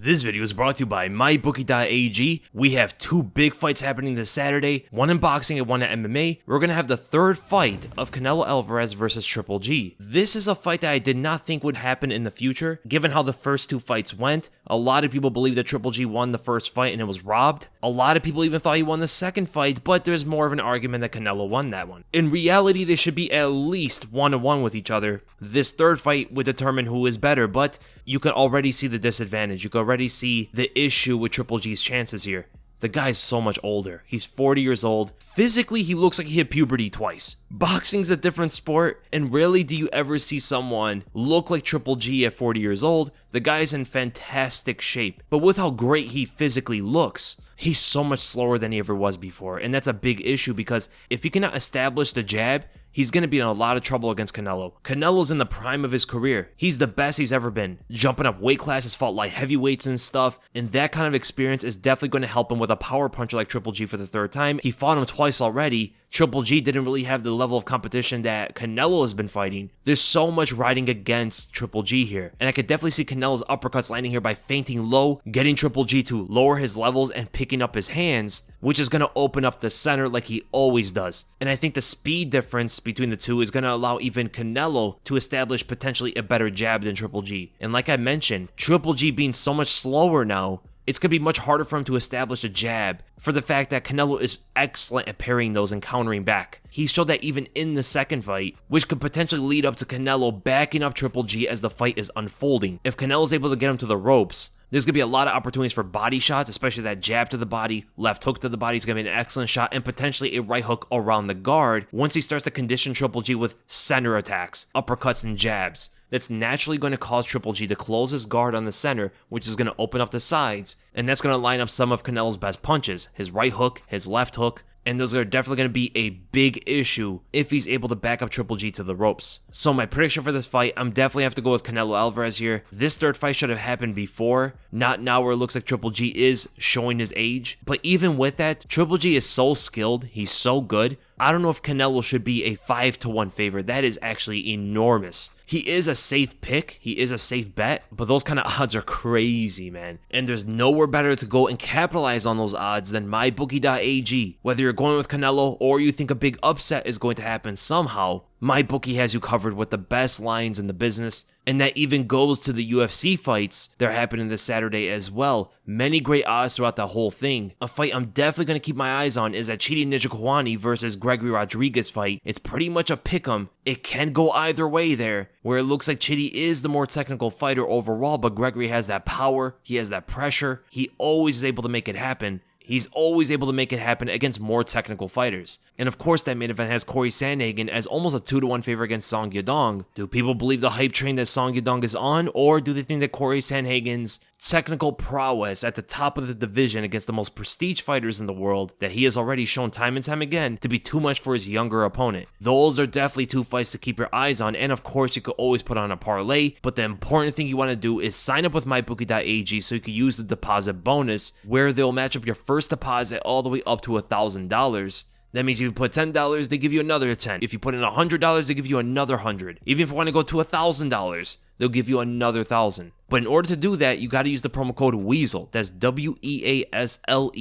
This video is brought to you by MyBookie.ag. We have two big fights happening this Saturday, one in boxing and one in MMA. We're going to have the third fight of Canelo Alvarez versus Triple G. This is a fight that I did not think would happen in the future, given how the first two fights went. A lot of people believe that Triple G won the first fight and it was robbed. A lot of people even thought he won the second fight, but there's more of an argument that Canelo won that one. In reality, they should be at least 1-1 with each other. This third fight would determine who is better, but you can already see the disadvantage. You can already see the issue with Triple G's chances here. The guy's so much older. He's 40 years old. Physically, he looks like he hit puberty twice. Boxing's a different sport, and rarely do you ever see someone look like Triple G at 40 years old. The guy's in fantastic shape, but with how great he physically looks, he's so much slower than he ever was before, and that's a big issue because if he cannot establish the jab, he's going to be in a lot of trouble against Canelo. Canelo's in the prime of his career. He's the best he's ever been. Jumping up weight classes, fought light heavyweights and stuff, and that kind of experience is definitely going to help him with a power puncher like Triple G for the third time. He fought him twice already. Triple G didn't really have the level of competition that Canelo has been fighting. There's so much riding against Triple G here, and I could definitely see Canelo's uppercuts landing here by feinting low, getting Triple G to lower his levels and picking up his hands, which is going to open up the center like he always does. And I think the speed difference between the two is going to allow even Canelo to establish potentially a better jab than Triple G. And like I mentioned, Triple G being so much slower now, it's going to be much harder for him to establish a jab for the fact that Canelo is excellent at parrying those and countering back. He showed that even in the second fight, which could potentially lead up to Canelo backing up Triple G as the fight is unfolding. If Canelo's able to get him to the ropes, there's going to be a lot of opportunities for body shots, especially that jab to the body, left hook to the body is going to be an excellent shot, and potentially a right hook around the guard once he starts to condition Triple G with center attacks, uppercuts, and jabs. That's naturally going to cause Triple G to close his guard on the center, which is going to open up the sides, and that's going to line up some of Canelo's best punches, his right hook, his left hook, and those are definitely going to be a big issue if he's able to back up Triple G to the ropes. So my prediction for this fight, I'm definitely have to go with Canelo Alvarez here. This third fight should have happened before, not now where it looks like Triple G is showing his age. But even with that, Triple G is so skilled, he's so good. I don't know if Canelo should be a 5-1 favorite. That is actually enormous. He is a safe pick. He is a safe bet, but those kind of odds are crazy, man. And there's nowhere better to go and capitalize on those odds than MyBookie.ag. Whether you're going with Canelo or you think a big upset is going to happen somehow, MyBookie has you covered with the best lines in the business. And that even goes to the UFC fights. They're happening this Saturday as well. Many great odds throughout the whole thing. A fight I'm definitely going to keep my eyes on is that Chidi Njokuani versus Gregory Rodriguez fight. It's pretty much a pick'em. It can go either way there, where it looks like Chidi is the more technical fighter overall, but Gregory has that power, he has that pressure, he always is able to make it happen. He's always able to make it happen against more technical fighters. And of course, that main event has Cory Sandhagen as almost a 2-1 favorite against Song Yadong. Do people believe the hype train that Song Yadong is on, or do they think that Cory Sandhagen's technical prowess at the top of the division against the most prestige fighters in the world that he has already shown time and time again to be too much for his younger opponent? Those are definitely two fights to keep your eyes on, and of course, you could always put on a parlay, but the important thing you want to do is sign up with MyBookie.ag so you can use the deposit bonus, where they'll match up your first deposit all the way up to $1,000. That means if you put $10, they give you another $10. If you put in $100, they give you another $100. Even if you want to go to $1,000, they'll give you another $1,000. But in order to do that, you got to use the promo code WEASEL. That's WEASLE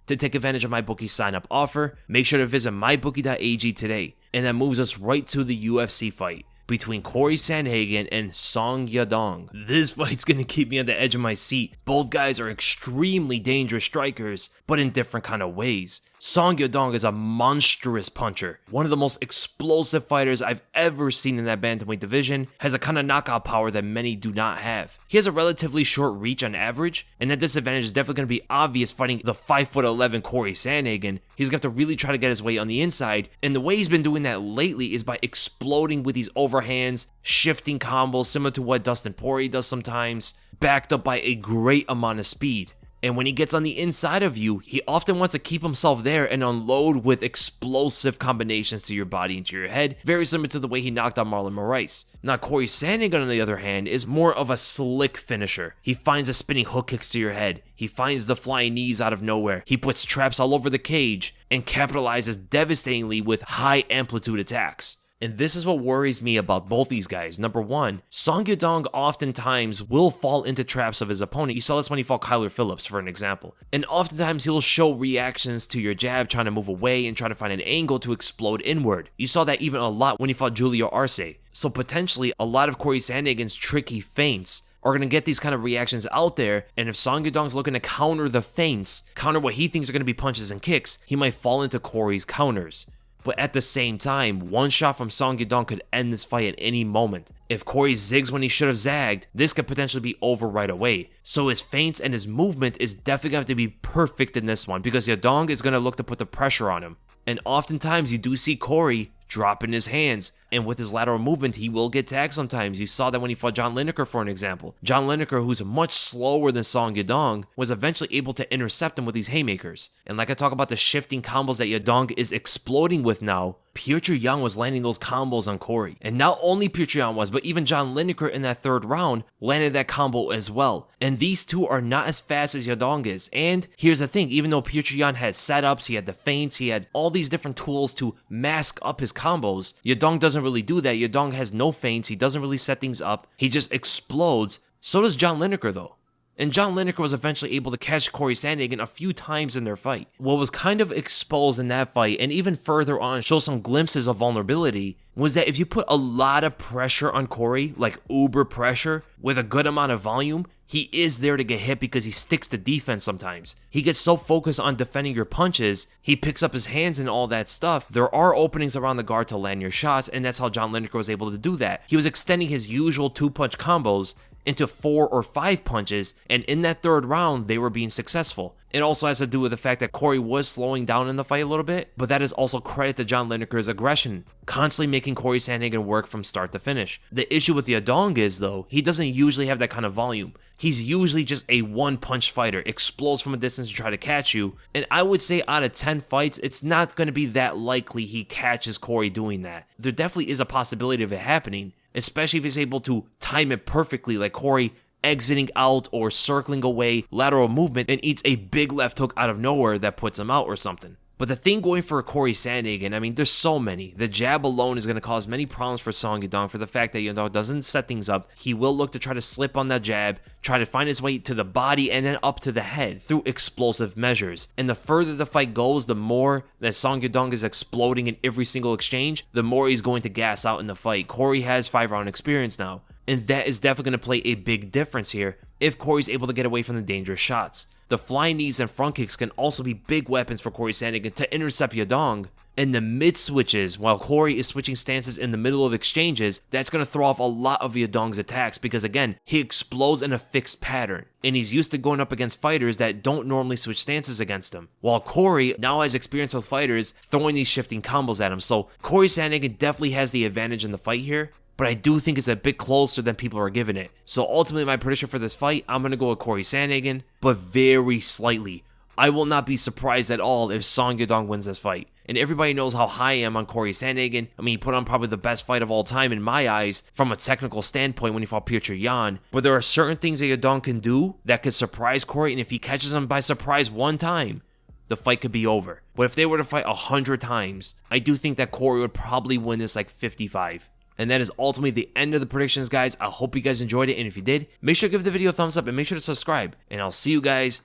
to take advantage of MyBookie's sign-up offer. Make sure to visit MyBookie.ag today. And that moves us right to the UFC fight between Cory Sandhagen and Song Yadong. This fight's gonna keep me on the edge of my seat. Both guys are extremely dangerous strikers, but in different kind of ways. Song Yadong is a monstrous puncher, one of the most explosive fighters I've ever seen in that bantamweight division, has a kind of knockout power that many do not have. He has a relatively short reach on average, and that disadvantage is definitely going to be obvious fighting the 5'11" Cory Sandhagen. He's going to have to really try to get his weight on the inside, and the way he's been doing that lately is by exploding with these overhands, shifting combos similar to what Dustin Poirier does sometimes, backed up by a great amount of speed. And when he gets on the inside of you, he often wants to keep himself there and unload with explosive combinations to your body and to your head, very similar to the way he knocked out Marlon Moraes. Now, Cory Sandhagen, on the other hand, is more of a slick finisher. He finds the spinning hook kicks to your head. He finds the flying knees out of nowhere. He puts traps all over the cage and capitalizes devastatingly with high amplitude attacks. And this is what worries me about both these guys. Number one, Song Yadong oftentimes will fall into traps of his opponent. You saw this when he fought Kyler Phillips, for an example. And oftentimes he'll show reactions to your jab, trying to move away and try to find an angle to explode inward. You saw that even a lot when he fought Julio Arce. So potentially, a lot of Cory Sandhagen's tricky feints are going to get these kind of reactions out there, and if Song Yadong's looking to counter the feints, counter what he thinks are going to be punches and kicks, he might fall into Cory's counters. But at the same time, one shot from Song Yadong could end this fight at any moment. If Cory zigs when he should have zagged, this could potentially be over right away. So his feints and his movement is definitely going to have to be perfect in this one, because Yadong is going to look to put the pressure on him. And oftentimes you do see Cory dropping his hands, and with his lateral movement, he will get tagged sometimes. You saw that when he fought John Lineker, for an example. John Lineker, who's much slower than Song Yadong, was eventually able to intercept him with these haymakers. And like I talk about the shifting combos that Yadong is exploding with now, Petr Yan was landing those combos on Cory. And not only Petr Yan was, but even John Lineker in that third round landed that combo as well. And these two are not as fast as Yadong is. And here's the thing, even though Petr Yan had setups, he had the feints, he had all these different tools to mask up his combos, Yadong doesn't really do that. Yadong has no feints, he doesn't really set things up, he just explodes. So does John Lineker though. And John Lineker was eventually able to catch Cory Sandhagen a few times in their fight. What was kind of exposed in that fight, and even further on show some glimpses of vulnerability, was that if you put a lot of pressure on Cory, like uber pressure, with a good amount of volume, he is there to get hit because he sticks to defense sometimes. He gets so focused on defending your punches, he picks up his hands and all that stuff. There are openings around the guard to land your shots, and that's how John Lineker was able to do that. He was extending his usual 2-punch combos into 4 or 5 punches, and in that third round, they were being successful. It also has to do with the fact that Cory was slowing down in the fight a little bit, but that is also credit to John Lineker's aggression, constantly making Cory Sandhagen work from start to finish. The issue with Yadong is, though, he doesn't usually have that kind of volume. He's usually just a one-punch fighter, explodes from a distance to try to catch you, and I would say out of 10 fights, it's not going to be that likely he catches Cory doing that. There definitely is a possibility of it happening, especially if he's able to time it perfectly, like Cory exiting out or circling away, lateral movement, and eats a big left hook out of nowhere that puts him out or something. But the thing going for Cory Sandhagen, I mean, there's so many. The jab alone is going to cause many problems for Song Yadong for the fact that Yadong doesn't set things up. He will look to try to slip on that jab, try to find his way to the body and then up to the head through explosive measures. And the further the fight goes, the more that Song Yadong is exploding in every single exchange, the more he's going to gas out in the fight. Cory has 5-round experience now, and that is definitely going to play a big difference here if Cory's able to get away from the dangerous shots. The flying knees and front kicks can also be big weapons for Cory Sandhagen to intercept Yadong. And the mid switches, while Cory is switching stances in the middle of exchanges, that's going to throw off a lot of Yadong's attacks because, again, he explodes in a fixed pattern. And he's used to going up against fighters that don't normally switch stances against him. While Cory now has experience with fighters throwing these shifting combos at him. So Cory Sandhagen definitely has the advantage in the fight here, but I do think it's a bit closer than people are giving it. So ultimately, my prediction for this fight, I'm going to go with Cory Sandhagen, but very slightly. I will not be surprised at all if Song Yadong wins this fight. And everybody knows how high I am on Cory Sandhagen. I mean, he put on probably the best fight of all time in my eyes from a technical standpoint when he fought Petr Yan. But there are certain things that Yadong can do that could surprise Cory, and if he catches him by surprise one time, the fight could be over. But if they were to fight 100 times, I do think that Cory would probably win this like 55. And that is ultimately the end of the predictions, guys. I hope you guys enjoyed it, and if you did, make sure to give the video a thumbs up and make sure to subscribe. And I'll see you guys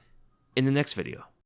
in the next video.